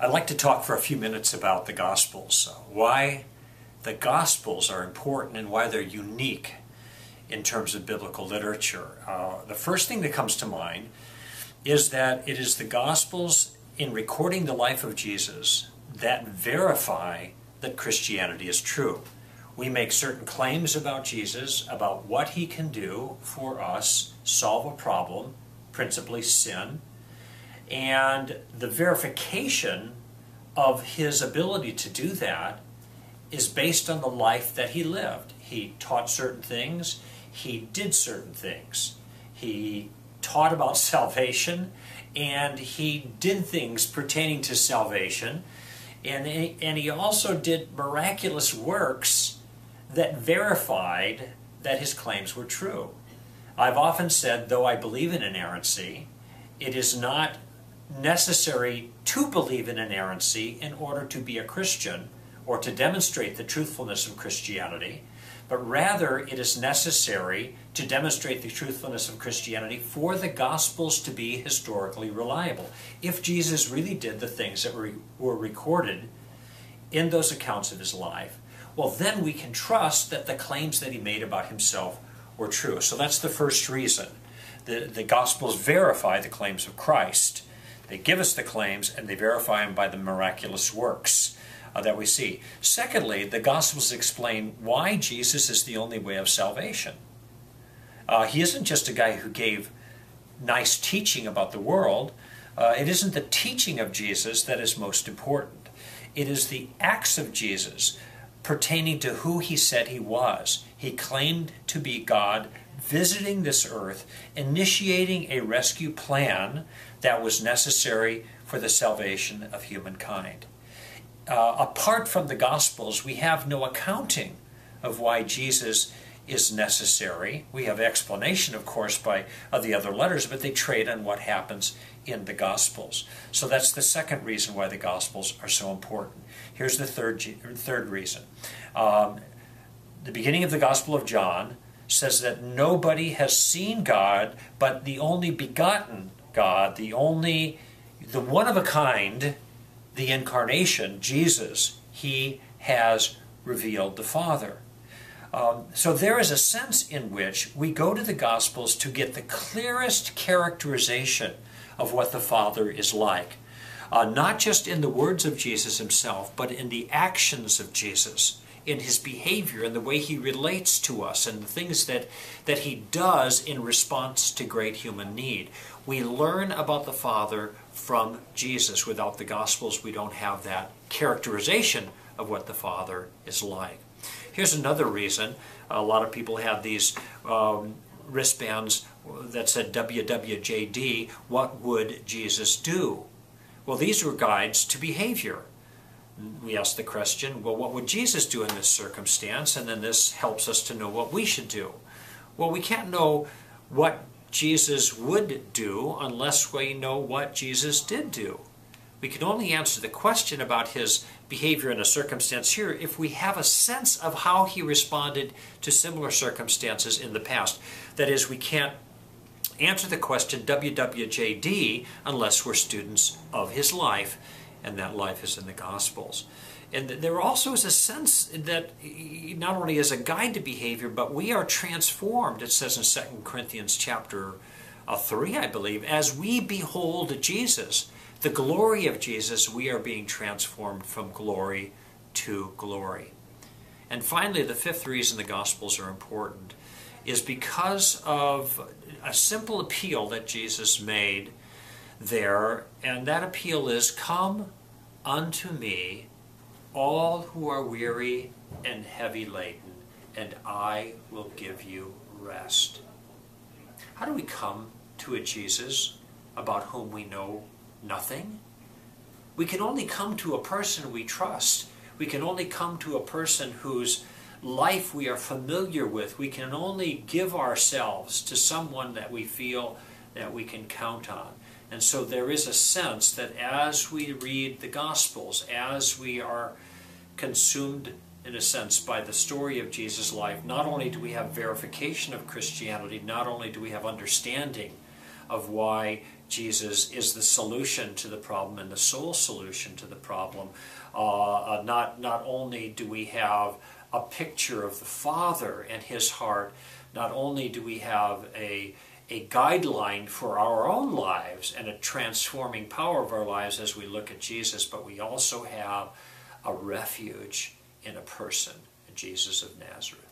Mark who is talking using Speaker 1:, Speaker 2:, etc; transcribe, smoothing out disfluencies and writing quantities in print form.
Speaker 1: I'd like to talk for a few minutes about the Gospels, why the Gospels are important and why they're unique in terms of biblical literature. The first thing that comes to mind is that it is the Gospels in recording the life of Jesus that verify that Christianity is true. We make certain claims about Jesus, about what he can do for us, solve a problem, principally sin, and the verification of his ability to do that is based on the life that he lived. He taught certain things, he did certain things. He taught about salvation, and he did things pertaining to salvation, and he also did miraculous works that verified that his claims were true. I've often said, though I believe in inerrancy, it is not necessary to believe in inerrancy in order to be a Christian or to demonstrate the truthfulness of Christianity, but rather it is necessary to demonstrate the truthfulness of Christianity for the Gospels to be historically reliable. If Jesus really did the things that were recorded in those accounts of his life, well, then we can trust that the claims that he made about himself were true. So that's the first reason. The Gospels verify the claims of Christ. They give us the claims and they verify them by the miraculous works that we see. Secondly, the Gospels explain why Jesus is the only way of salvation. He isn't just a guy who gave nice teaching about the world. It isn't the teaching of Jesus that is most important. It is the acts of Jesus pertaining to who he said he was. He claimed to be God visiting this earth, initiating a rescue plan that was necessary for the salvation of humankind. Apart from the Gospels, we have no accounting of why Jesus is necessary. We have explanation, of course, by the other letters, but they trade on what happens in the Gospels. So that's the second reason why the Gospels are so important. Here's the third reason. The beginning of the Gospel of John says that nobody has seen God but the only begotten God, the one of a kind, the incarnation, Jesus, he has revealed the Father. So there is a sense in which we go to the Gospels to get the clearest characterization of what the Father is like. Not just in the words of Jesus himself, but in the actions of Jesus, in his behavior, in the way he relates to us, and the things that he does in response to great human need. We learn about the Father from Jesus. Without the Gospels, we don't have that characterization of what the Father is like. Here's another reason. A lot of people have these wristbands that said WWJD, what would Jesus do? Well, these were guides to behavior. We ask the question, well, what would Jesus do in this circumstance? And then this helps us to know what we should do. Well, we can't know what Jesus would do unless we know what Jesus did do. We can only answer the question about his behavior in a circumstance here if we have a sense of how he responded to similar circumstances in the past. That is, we can't answer the question WWJD unless we're students of his life, and that life is in the Gospels. And there also is a sense that not only is a guide to behavior, but we are transformed, it says in 2 Corinthians chapter 3, I believe, as we behold Jesus, the glory of Jesus, we are being transformed from glory to glory. And finally, the fifth reason the Gospels are important is because of a simple appeal that Jesus made there, and that appeal is, "Come unto me, all who are weary and heavy laden, and I will give you rest." How do we come to a Jesus about whom we know nothing? We can only come to a person we trust. We can only come to a person whose life we are familiar with. We can only give ourselves to someone that we feel that we can count on. And so there is a sense that as we read the Gospels, as we are consumed in a sense by the story of Jesus' life, not only do we have verification of Christianity, not only do we have understanding of why Jesus is the solution to the problem and the sole solution to the problem. Not only do we have a picture of the Father and his heart, not only do we have a guideline for our own lives and a transforming power of our lives as we look at Jesus, but we also have a refuge in a person, Jesus of Nazareth.